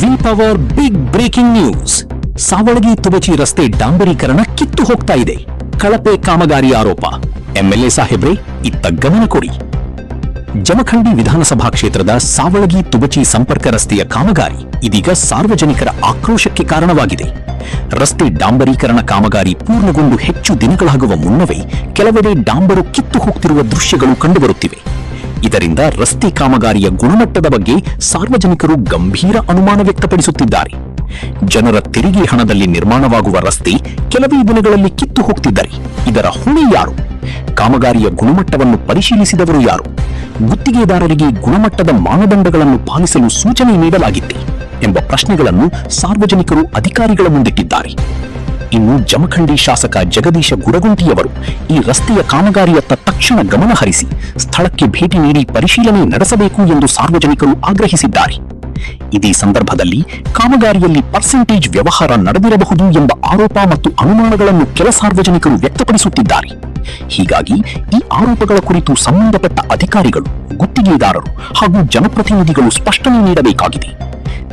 V power big breaking news. Savalagi Tubachi ರಸ್ತೆ ಡಾಂಬರೀಕರಣ ಕಿತ್ತು ಹೋಗ್ತಾ ಇದೆ. ಕಳಪೆ ಕಾಮಗಾರಿ ಆರೋಪ. ಎಂಎಲ್ಎ ಸಾಹೇಬ್ರೆ, ಇತ್ತ ಗಮನ ಕೊಡಿ. ಜಮಖಂಡಿ ವಿಧಾನಸಭಾ ಕ್ಷೇತ್ರದ ಸಾವಳಗಿ ತುಬಚಿ ಸಂಪರ್ಕ ರಸ್ತೆಯ ಕಾಮಗಾರಿ ಇದೀಗ ಸಾರ್ವಜನಿಕರ ಆಕ್ರೋಶಕ್ಕೆ ಕಾರಣವಾಗಿದೆ. ರಸ್ತೆ ಡಾಂಬರೀಕರಣ ಕಾಮಗಾರಿ ಪೂರ್ಣಗೊಂಡು ಹೆಚ್ಚು ದಿನಗಳಾಗುವ ಮುನ್ನವೇ ಕೆಲವೆಡೆ ಡಾಂಬರು ಕಿತ್ತು ಹೋಗ್ತಿರುವ ದೃಶ್ಯಗಳು ಕಂಡುಬರುತ್ತಿವೆ. ಇದರಿಂದ ರಸ್ತೆ ಕಾಮಗಾರಿಯ ಗುಣಮಟ್ಟದ ಬಗ್ಗೆ ಸಾರ್ವಜನಿಕರು ಗಂಭೀರ ಅನುಮಾನ ವ್ಯಕ್ತಪಡಿಸುತ್ತಿದ್ದಾರೆ. ಜನರ ತೆರಿಗೆ ಹಣದಲ್ಲಿ ನಿರ್ಮಾಣವಾಗುವ ರಸ್ತೆ ಕೆಲವೇ ದಿನಗಳಲ್ಲಿ ಕಿತ್ತು ಹೋಗ್ತಿದ್ದರೆ ಇದರ ಹೊಣೆ ಯಾರು? ಕಾಮಗಾರಿಯ ಗುಣಮಟ್ಟವನ್ನು ಪರಿಶೀಲಿಸಿದವರು ಯಾರು? ಗುತ್ತಿಗೆದಾರರಿಗೆ ಗುಣಮಟ್ಟದ ಮಾನದಂಡಗಳನ್ನು ಪಾಲಿಸಲು ಸೂಚನೆ ನೀಡಲಾಗಿತ್ತೆ ಎಂಬ ಪ್ರಶ್ನೆಗಳನ್ನು ಸಾರ್ವಜನಿಕರು ಅಧಿಕಾರಿಗಳ ಮುಂದಿಟ್ಟಿದ್ದಾರೆ. ಇನ್ನು ಜಮಖಂಡಿ ಶಾಸಕ ಜಗದೀಶ ಗುಡಗುಂಟಿಯವರು ಈ ರಸ್ತೆಯ ಕಾಮಗಾರಿಯತ್ತ ತಕ್ಷಣ ಗಮನ ಹರಿಸಿ ಸ್ಥಳಕ್ಕೆ ಭೇಟಿ ನೀಡಿ ಪರಿಶೀಲನೆ ನಡೆಸಬೇಕು ಎಂದು ಸಾರ್ವಜನಿಕರು ಆಗ್ರಹಿಸಿದ್ದಾರೆ. ಇದೇ ಸಂದರ್ಭದಲ್ಲಿ ಕಾಮಗಾರಿಯಲ್ಲಿ ಪರ್ಸೆಂಟೇಜ್ ವ್ಯವಹಾರ ನಡೆದಿರಬಹುದು ಎಂಬ ಆರೋಪ ಮತ್ತು ಅನುಮಾನಗಳನ್ನು ಕೆಲ ಸಾರ್ವಜನಿಕರು ವ್ಯಕ್ತಪಡಿಸುತ್ತಿದ್ದಾರೆ. ಹೀಗಾಗಿ ಈ ಆರೋಪಗಳ ಕುರಿತು ಸಂಬಂಧಪಟ್ಟ ಅಧಿಕಾರಿಗಳು, ಗುತ್ತಿಗೆದಾರರು ಹಾಗೂ ಜನಪ್ರತಿನಿಧಿಗಳು ಸ್ಪಷ್ಟನೆ ನೀಡಬೇಕಾಗಿದೆ.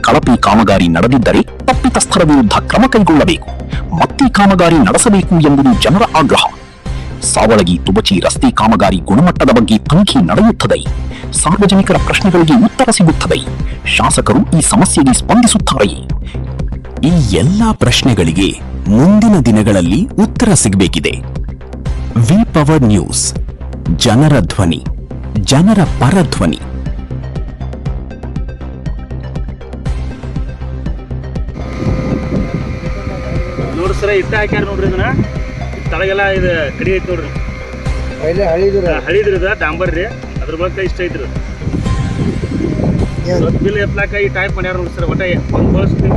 ಕಳಪೆ ಕಾಮಗಾರಿ ನಡೆದಿದ್ದರೆ ತಪ್ಪಿತಸ್ಥರ ವಿರುದ್ಧ ಕ್ರಮ ಕೈಗೊಳ್ಳಬೇಕು, ಮತ್ತೆ ಕಾಮಗಾರಿ ನಡೆಸಬೇಕು ಎಂಬುದು ಜನರ ಆಗ್ರಹ. ಸಾವಳಗಿ ತುಬಚಿ ರಸ್ತೆ ಕಾಮಗಾರಿ ಗುಣಮಟ್ಟದ ಬಗ್ಗೆ ತನಿಖೆ ನಡೆಯುತ್ತದೆ. ಸಾರ್ವಜನಿಕರ ಪ್ರಶ್ನೆಗಳಿಗೆ ಉತ್ತರ ಸಿಗುತ್ತದೆ. ಶಾಸಕರು ಈ ಸಮಸ್ಯೆಗೆ ಸ್ಪಂದಿಸುತ್ತಾರೆಯೇ? ಈ ಎಲ್ಲಾ ಪ್ರಶ್ನೆಗಳಿಗೆ ಮುಂದಿನ ದಿನಗಳಲ್ಲಿ ಉತ್ತರ ಸಿಗಬೇಕಿದೆ. ವಿ ಪವರ್ ನ್ಯೂಸ್, ಜನರ ಧ್ವನಿ, ಜನರ ಪರ ಧ್ವನಿ. ನೋಡ್ರಿ ಸರ, ಇಟ್ಟ ಹಾಕ್ಯಾರ ನೋಡ್ರಿ. ಇದನ್ನ ತಳಗೆಲ್ಲ ಇದು ಕಡಿ ಐತಿ ನೋಡ್ರಿ. ಹಳಿದ್ರಿ ಡಾಂಬರ್ ರೀ. ಅದ್ರ ಬಗ್ಗೆ ಇಷ್ಟ ಐತ್ರಿ. ಬಿಲ್ ಎತ್ಲಾಕ ಈ ಟೈಪ್ ಮಾಡ್ಯಾರ ನೋಡ್ರಿ ಸರ್. ಒಟ್ಟ ಒಂದು ಬಳಸ್ತೀನಿ